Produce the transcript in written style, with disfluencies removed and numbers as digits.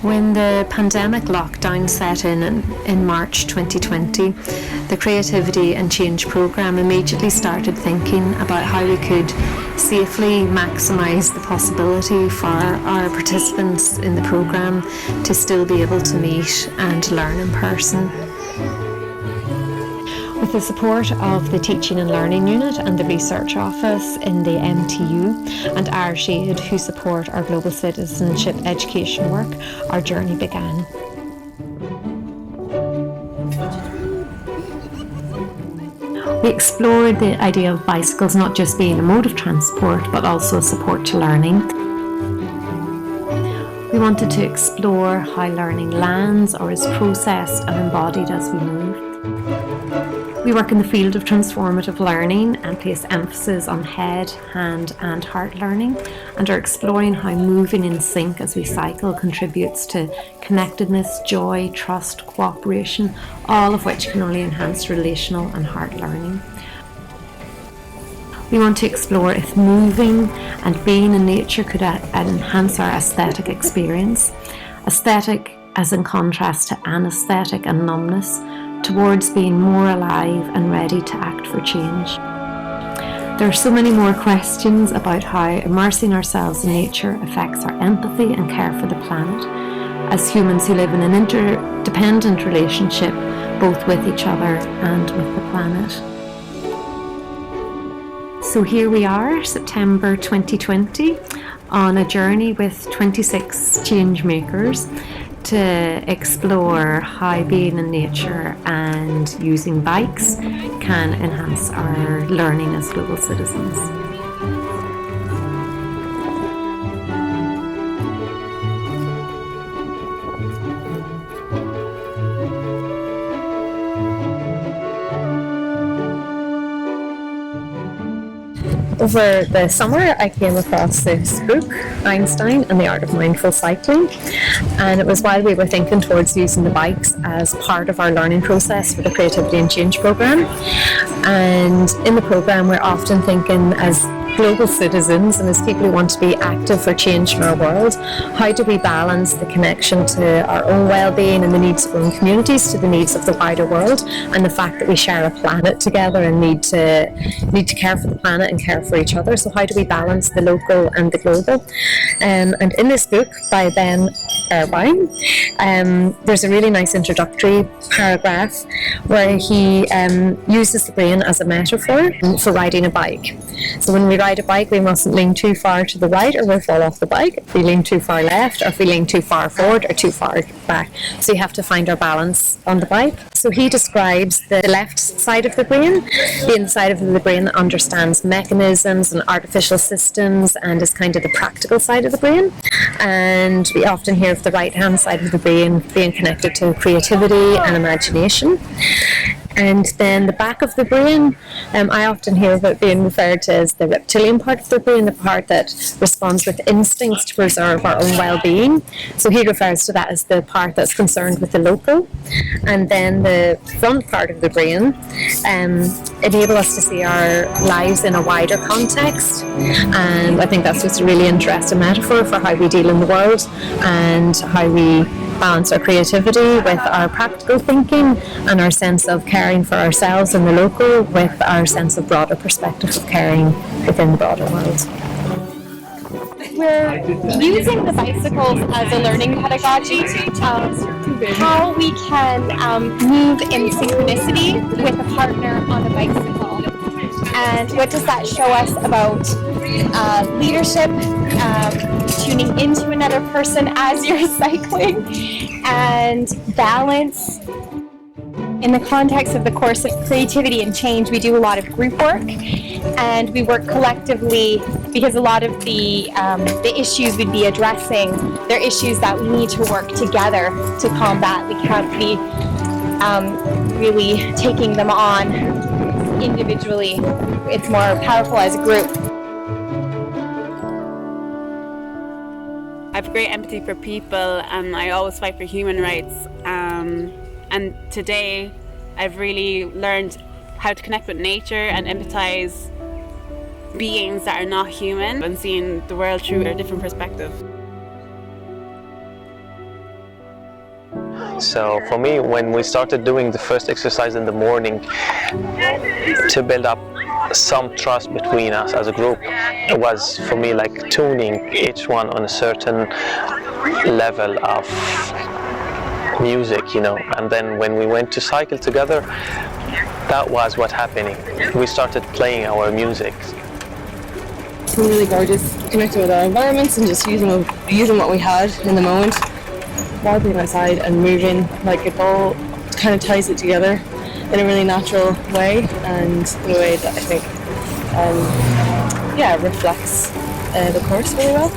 When the pandemic lockdown set in March 2020, the Creativity and Change programme immediately started thinking about how we could safely maximise the possibility for our participants in the programme to still be able to meet and learn in person. With the support of the Teaching and Learning Unit and the Research Office in the MTU and RShade, who support our global citizenship education work, our journey began. We explored the idea of bicycles not just being a mode of transport, but also a support to learning. We wanted to explore how learning lands or is processed and embodied as we move. We work in the field of transformative learning and place emphasis on head, hand and heart learning, and are exploring how moving in sync as we cycle contributes to connectedness, joy, trust, cooperation, all of which can only enhance relational and heart learning. We want to explore if moving and being in nature could enhance our aesthetic experience. Aesthetic as in contrast to anesthetic and numbness, towards being more alive and ready to act for change. There are so many more questions about how immersing ourselves in nature affects our empathy and care for the planet, as humans who live in an interdependent relationship both with each other and with the planet. So here we are, September 2020, on a journey with 26 change makers to explore how being in nature and using bikes can enhance our learning as global citizens. Over the summer, I came across this book, Einstein and the Art of Mindful Cycling, and it was while we were thinking towards using the bikes as part of our learning process for the Creativity and Change programme. And in the programme, we're often thinking as global citizens and as people who want to be active for change in our world, how do we balance the connection to our own well-being and the needs of our own communities to the needs of the wider world, and the fact that we share a planet together and need to care for the planet and care for each other. So how do we balance the local and the global? And in this book by Ben Irvine, there's a really nice introductory paragraph where he uses the brain as a metaphor for riding a bike. So when we ride a bike, we mustn't lean too far to the right or we'll fall off the bike. If we lean too far left, or if we lean too far forward or too far back. So you have to find our balance on the bike. So he describes the left side of the brain, being the side of the brain that understands mechanisms and artificial systems and is kind of the practical side of the brain. And we often hear of the right-hand side of the brain being connected to creativity and imagination. And then the back of the brain, I often hear of it being referred to as the reptilian part of the brain, the part that responds with instincts to preserve our own well-being. So he refers to that as the part that's concerned with the local. And then the front part of the brain enable us to see our lives in a wider context. And I think that's just a really interesting metaphor for how we deal in the world and how we balance our creativity with our practical thinking and our sense of caring for ourselves and the local with our sense of broader perspective of caring within the broader world. We're using the bicycles as a learning pedagogy, how we can move in synchronicity with a partner on a bicycle. And what does that show us about leadership, tuning into another person as you're cycling, and balance. In the context of the course of Creativity and Change, we do a lot of group work, and we work collectively because a lot of the issues we'd be addressing, they're issues that we need to work together to combat. We can't be really taking them on individually. It's more powerful as a group. I have great empathy for people, and I always fight for human rights. And today, I've really learned how to connect with nature and empathize beings that are not human and seeing the world through a different perspective. So for me, when we started doing the first exercise in the morning to build up some trust between us as a group, it was for me like tuning each one on a certain level of music, you know. And then when we went to cycle together, that was what happening. We started playing our music. It's really gorgeous, connecting with our environments and just using what we had in the moment. While being outside and moving, like it all kind of ties it together in a really natural way, and in a way that I think reflects the course really well.